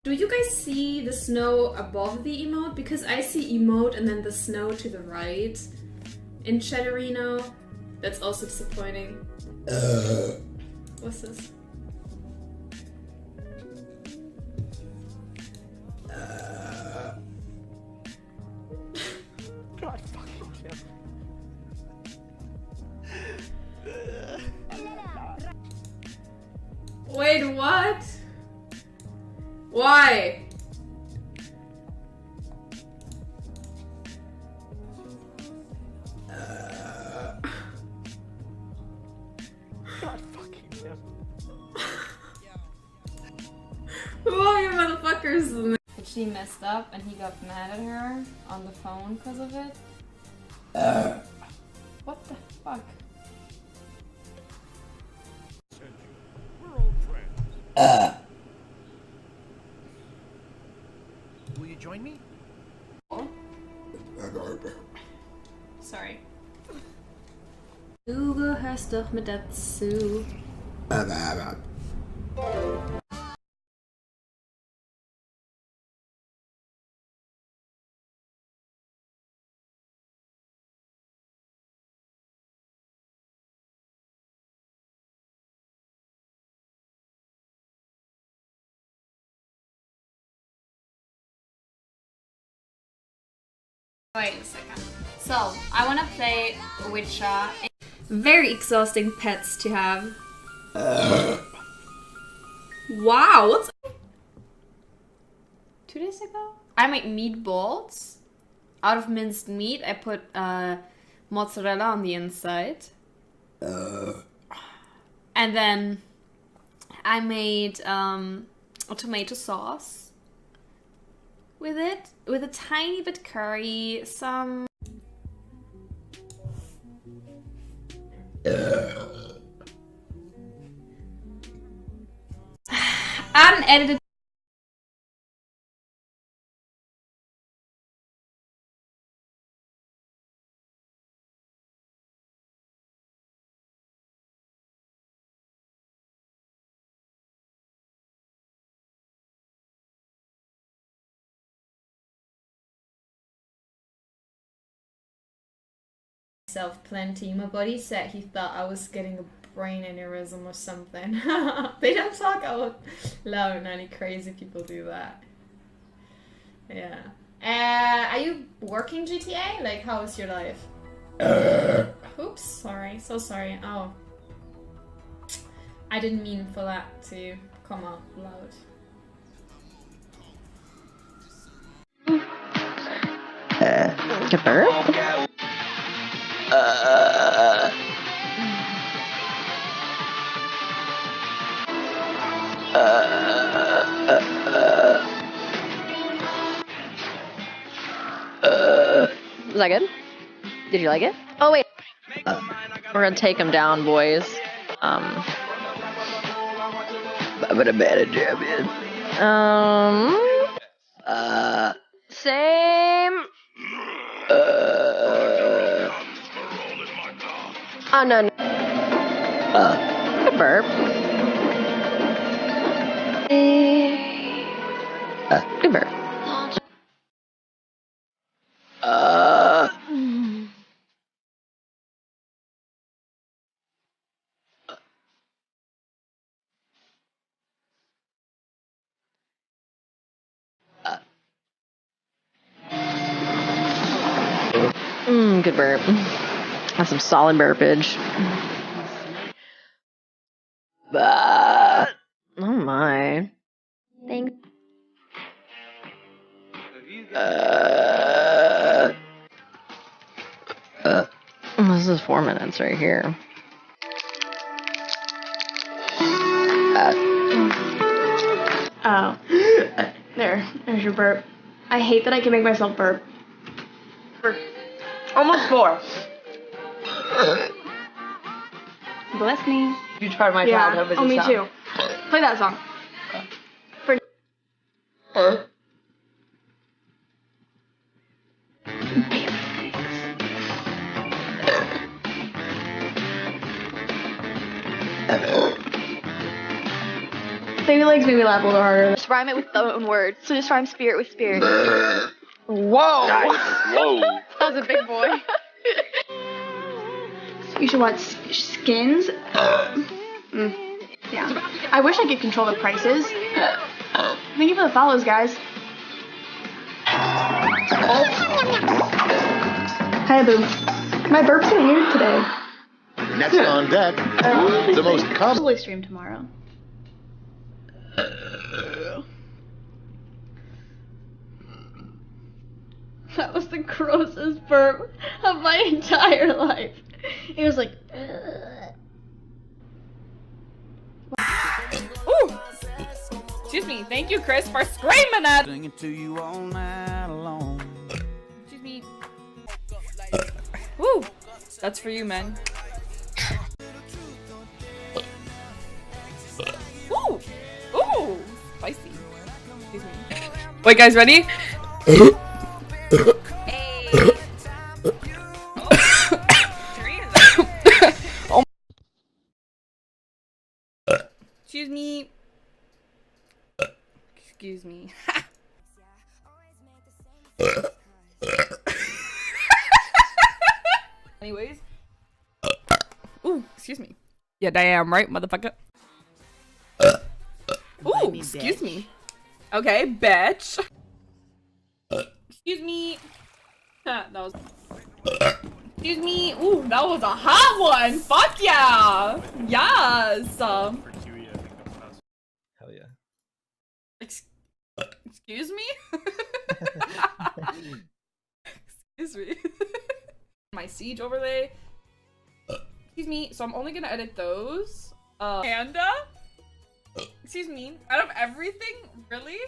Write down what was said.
Do you guys see the snow above the emote? Because I see emote and then the snow to the right in Chatterino. That's also disappointing. What's this? God fucking damn. Wait, what? Why? God fucking damn. Who are you motherfuckers? She messed up and he got mad at her on the phone because of it. What the fuck? We're old friends. Will you join me? Sorry. Du gehörst doch mit dazu. Wait a second. So, I wanna play Witcher. Very exhausting pets to have. Wow, what's... 2 days ago? I made meatballs. Out of minced meat, I put mozzarella on the inside. And then I made a tomato sauce with it, with a tiny bit curry, some unedited. Myself plenty. My body said he thought I was getting a brain aneurysm or something. They don't talk out loud and any crazy people do that. Yeah. Are you working GTA? Like, how is your life? Oops, sorry. So sorry. Oh. I didn't mean for that to come out loud. Good burp? Was that good? Did you like it? Oh wait. We're gonna take him down, boys. I'm gonna manage him, man. Same. Oh no. Good burp. Good burp. Good burp. That's some solid burpage. Oh my. Thanks. This is 4 minutes right here. Oh. There's your burp. I hate that I can make myself burp. For almost 4. Bless me. Huge part of my childhood was oh, me this too. Play that song. For Maybe like legs made me laugh a little harder. Just rhyme it with the own words. So just rhyme spirit with spirit. Whoa! Whoa. That was a big boy. You should watch Skins. Yeah. I wish I could control the prices. Thank you for the follows, guys. Hi, Boo. My burps are weird today. Next on deck, the most common. Probably stream tomorrow. That was the grossest burp of my entire life. It was like. Ooh. Excuse me. Thank you, Chris, for screaming at. Singing to you all night long. Excuse me. Woo. That's for you, man. Ooh. Ooh. Spicy. Excuse me. Wait, guys, ready? Oh. Excuse me. Excuse me. Anyways. Ooh, excuse me. Yeah, damn right, motherfucker. Ooh, excuse me. Okay, bitch. Excuse me. That was. Excuse me. Ooh, that was a hot one. Fuck yeah. Yes. For Kiwi, I think that was fast. Hell yeah. Excuse me. Excuse me. My siege overlay. Excuse me. So I'm only gonna edit those. Panda. Excuse me. Out of everything, really?